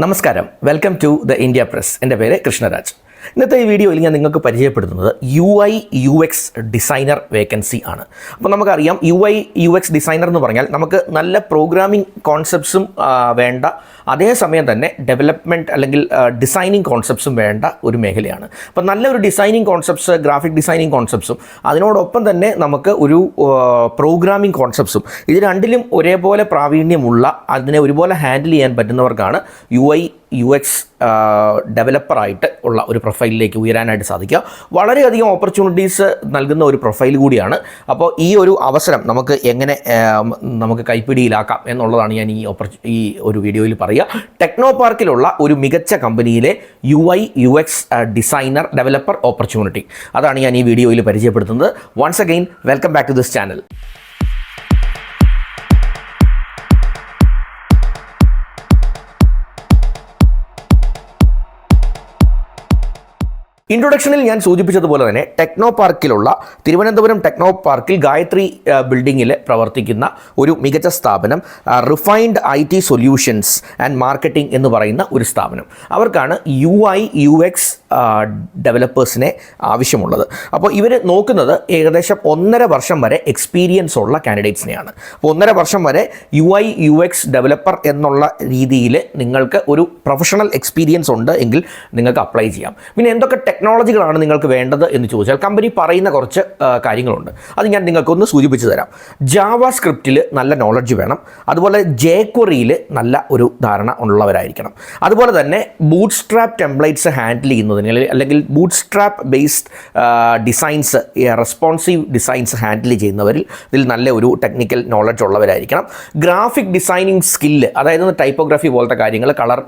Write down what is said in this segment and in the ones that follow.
നമസ്കാരം, welcome to the India press. എൻ്റെ പേര് കൃഷ്ണരാജ്. ഇന്നത്തെ ഈ വീഡിയോയിൽ ഞാൻ നിങ്ങൾക്ക് പരിചയപ്പെടുത്തുന്നത് UI/UX ഡിസൈനർ വേക്കൻസി ആണ്. അപ്പോൾ നമുക്കറിയാം UI/UX ഡിസൈനർ എന്ന് പറഞ്ഞാൽ നമുക്ക് നല്ല പ്രോഗ്രാമിംഗ് കോൺസെപ്റ്റ്സും വേണ്ട, അതേസമയം തന്നെ ഡെവലപ്മെൻറ്റ് അല്ലെങ്കിൽ ഡിസൈനിങ് കോൺസെപ്റ്റ്സും വേണ്ട ഒരു മേഖലയാണ്. അപ്പോൾ നല്ലൊരു ഡിസൈനിങ് കോൺസെപ്റ്റ്സ്, ഗ്രാഫിക് ഡിസൈനിങ് കോൺസെപ്റ്റ്സും അതിനോടൊപ്പം തന്നെ നമുക്ക് ഒരു പ്രോഗ്രാമിംഗ് കോൺസെപ്റ്റ്സും ഇത് രണ്ടിലും ഒരേപോലെ പ്രാവീണ്യമുള്ള, അതിനെ ഒരുപോലെ ഹാൻഡിൽ ചെയ്യാൻ പറ്റുന്നവർക്കാണ് UI/UX ഡെവലപ്പറായിട്ട് ഉള്ള ഒരു പ്രൊഫൈലിലേക്ക് ഉയരാനായിട്ട് സാധിക്കുക. വളരെയധികം ഓപ്പർച്യൂണിറ്റീസ് നൽകുന്ന ഒരു പ്രൊഫൈൽ കൂടിയാണ്. അപ്പോൾ ഈ ഒരു അവസരം നമുക്ക് കൈപ്പിടിയിലാക്കാം എന്നുള്ളതാണ് ഞാൻ ഈ ഒരു വീഡിയോയിൽ പറയുക. ടെക്നോ പാർക്കിലുള്ള ഒരു മികച്ച കമ്പനിയിലെ UI/UX ഡിസൈനർ ഡെവലപ്പർ ഓപ്പർച്യൂണിറ്റി, അതാണ് ഞാൻ ഈ വീഡിയോയിൽ പരിചയപ്പെടുത്തുന്നത്. Once again welcome back to this channel. ഇൻട്രൊഡക്ഷനിൽ ഞാൻ സൂചിപ്പിച്ചതുപോലെ തന്നെ തിരുവനന്തപുരം ടെക്നോ പാർക്കിൽ ഗായത്രി ബിൽഡിങ്ങിൽ പ്രവർത്തിക്കുന്ന ഒരു മികച്ച സ്ഥാപനം refined IT solutions and marketing എന്ന് പറയുന്ന ഒരു സ്ഥാപനം. അവർക്കാണ് UI/UX ഡെവലപ്പേഴ്സിനെ ആവശ്യമുള്ളത്. അപ്പോൾ ഇവർ നോക്കുന്നത് ഏകദേശം 1.5 വർഷം വരെ എക്സ്പീരിയൻസ് ഉള്ള കാൻഡിഡേറ്റ്സിനെയാണ്. അപ്പോൾ 1.5 വർഷം വരെ UI/UX ഡെവലപ്പർ എന്നുള്ള രീതിയിൽ നിങ്ങൾക്ക് ഒരു പ്രൊഫഷണൽ എക്സ്പീരിയൻസ് ഉണ്ട് എങ്കിൽ നിങ്ങൾക്ക് അപ്ലൈ ചെയ്യാം. പിന്നെ എന്തൊക്കെ ടെക്നോളജികളാണ് നിങ്ങൾക്ക് വേണ്ടത് എന്ന് ചോദിച്ചാൽ കമ്പനി പറയുന്ന കുറച്ച് കാര്യങ്ങളുണ്ട്. അത് ഞാൻ നിങ്ങൾക്കൊന്ന് സൂചിപ്പിച്ച് തരാം. ജാവ സ്ക്രിപ്റ്റിൽ നല്ല നോളജ് വേണം. അതുപോലെ jQueryയിൽ നല്ല ഒരു ധാരണ ഉള്ളവരായിരിക്കണം. അതുപോലെ തന്നെ ബൂട്ട് സ്ട്രാപ്പ് ടെംപ്ലേറ്റ്സ് ഹാൻഡിൽ ചെയ്യുന്നതിന് അല്ലെങ്കിൽ bootstrap based designs, responsive designs handle ചെയ്യുന്നവരിൽ ഇതിൽ നല്ല ഒരു ടെക്നിക്കൽ നോളജ് ഉള്ളവരായിരിക്കണം. ഗ്രാഫിക് ഡിസൈനിങ് സ്കില്ല്, അതായത് ടൈപ്പോഗ്രഫി പോലത്തെ കാര്യങ്ങൾ, കളർ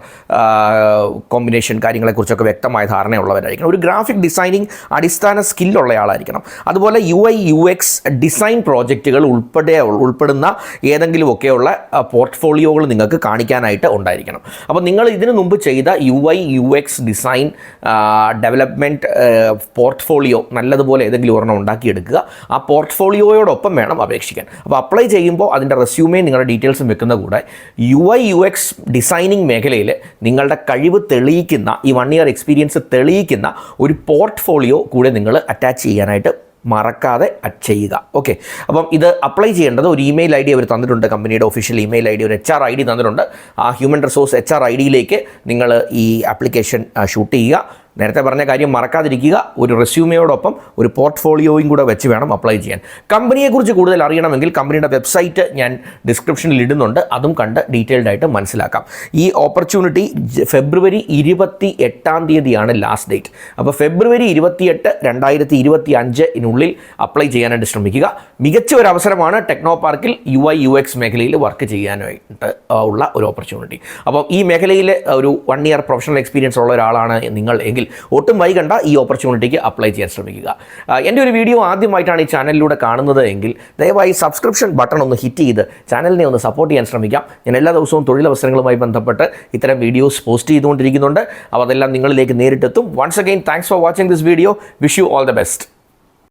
കോമ്പിനേഷൻ കാര്യങ്ങളെക്കുറിച്ചൊക്കെ വ്യക്തമായ ധാരണയുള്ളവരായിരിക്കണം. ഒരു ഗ്രാഫിക് ഡിസൈനിങ് അടിസ്ഥാന സ്കില്ലുള്ള ആളായിരിക്കണം. അതുപോലെ UI/UX ഡിസൈൻ പ്രോജക്റ്റുകൾ ഉൾപ്പെടുന്ന ഏതെങ്കിലുമൊക്കെയുള്ള പോർട്ട്ഫോളിയോകൾ നിങ്ങൾക്ക് കാണിക്കാനായിട്ട് ഉണ്ടായിരിക്കണം. അപ്പോൾ നിങ്ങൾ ഇതിനു മുമ്പ് ചെയ്ത UI/UX ഡിസൈൻ ഡെവലപ്മെൻറ്റ് പോർട്ട്ഫോളിയോ നല്ലതുപോലെ ഏതെങ്കിലും ഒരെണ്ണം ഉണ്ടാക്കിയെടുക്കുക. ആ പോർട്ട്ഫോളിയോയോടൊപ്പം വേണം അപേക്ഷിക്കാൻ. അപ്പോൾ അപ്ലൈ ചെയ്യുമ്പോൾ അതിൻ്റെ റെസ്യൂമേ നിങ്ങളുടെ ഡീറ്റെയിൽസും വെക്കുന്ന കൂടെ UI/UX ഡിസൈനിങ് മേഖലയിൽ നിങ്ങളുടെ കഴിവ് തെളിയിക്കുന്ന, ഈ 1 ഇയർ എക്സ്പീരിയൻസ് തെളിയിക്കുന്ന ഒരു പോർട്ട്ഫോളിയോ കൂടെ നിങ്ങൾ അറ്റാച്ച് ചെയ്യാനായിട്ട് മറക്കാതെ ചെയ്യുക. ഓക്കെ, അപ്പം ഇത് അപ്ലൈ ചെയ്യേണ്ടത് ഒരു ഇമെയിൽ ID അവർ തന്നിട്ടുണ്ട്. കമ്പനിയുടെ ഒഫീഷ്യൽ ഇമെയിൽ ID, ഒരു HR ID തന്നിട്ടുണ്ട്. ആ ഹ്യൂമൻ റിസോഴ്സ് HR IDയിലേക്ക് നിങ്ങൾ ഈ ആപ്ലിക്കേഷൻ ഷൂട്ട് ചെയ്യുക. നേരത്തെ പറഞ്ഞ കാര്യം മറക്കാതിരിക്കുക. ഒരു റെസ്യൂമയോടൊപ്പം ഒരു പോർട്ട്ഫോളിയോയും കൂടെ വെച്ച് വേണം അപ്ലൈ ചെയ്യാൻ. കമ്പനിയെക്കുറിച്ച് കൂടുതൽ അറിയണമെങ്കിൽ കമ്പനിയുടെ വെബ്സൈറ്റ് ഞാൻ ഡിസ്ക്രിപ്ഷനിൽ ഇടുന്നുണ്ട്. അതും കണ്ട് ഡീറ്റെയിൽഡ് ആയിട്ട് മനസ്സിലാക്കാം. ഈ ഓപ്പർച്യൂണിറ്റി ഫെബ്രുവരി 28 ലാസ്റ്റ് ഡേറ്റ്. അപ്പോൾ ഫെബ്രുവരി 28, 2025 അപ്ലൈ ചെയ്യാനായിട്ട് ശ്രമിക്കുക. മികച്ച ഒരു അവസരമാണ് ടെക്നോ പാർക്കിൽ UI/UX മേഖലയിൽ വർക്ക് ചെയ്യാനായിട്ട് ഉള്ള ഒരു ഓപ്പർച്യൂണിറ്റി. അപ്പോൾ ഈ മേഖലയിൽ ഒരു 1 ഇയർ പ്രൊഫഷണൽ എക്സ്പീരിയൻസ് ഉള്ള ഒരാളാണ് നിങ്ങൾ എങ്കിൽ ഒട്ടും വൈകണ്ട ഈ ഓപ്പർച്യൂണിറ്റിക്ക് അപ്ലൈ ചെയ്യാൻ ശ്രമിക്കുക. എൻ്റെ ഒരു വീഡിയോ ആദ്യമായിട്ടാണ് ഈ ചാനലിലൂടെ കാണുന്നത് എങ്കിൽ ദയവായി സബ്സ്ക്രിപ്ഷൻ ബട്ടൺ ഒന്ന് ഹിറ്റ് ചെയ്ത് ചാനലിനെ ഒന്ന് സപ്പോർട്ട് ചെയ്യാൻ ശ്രമിക്കാം. ഞാൻ എല്ലാ ദിവസവും തൊഴിലവസരങ്ങളുമായി ബന്ധപ്പെട്ട് ഇത്തരം വീഡിയോസ് പോസ്റ്റ് ചെയ്തുകൊണ്ടിരിക്കുന്നുണ്ട്. അപ്പോൾ അതെല്ലാം നിങ്ങളിലേക്ക് നേരിട്ടെത്തും. Once again thanks for watching this video. Wish you all the best.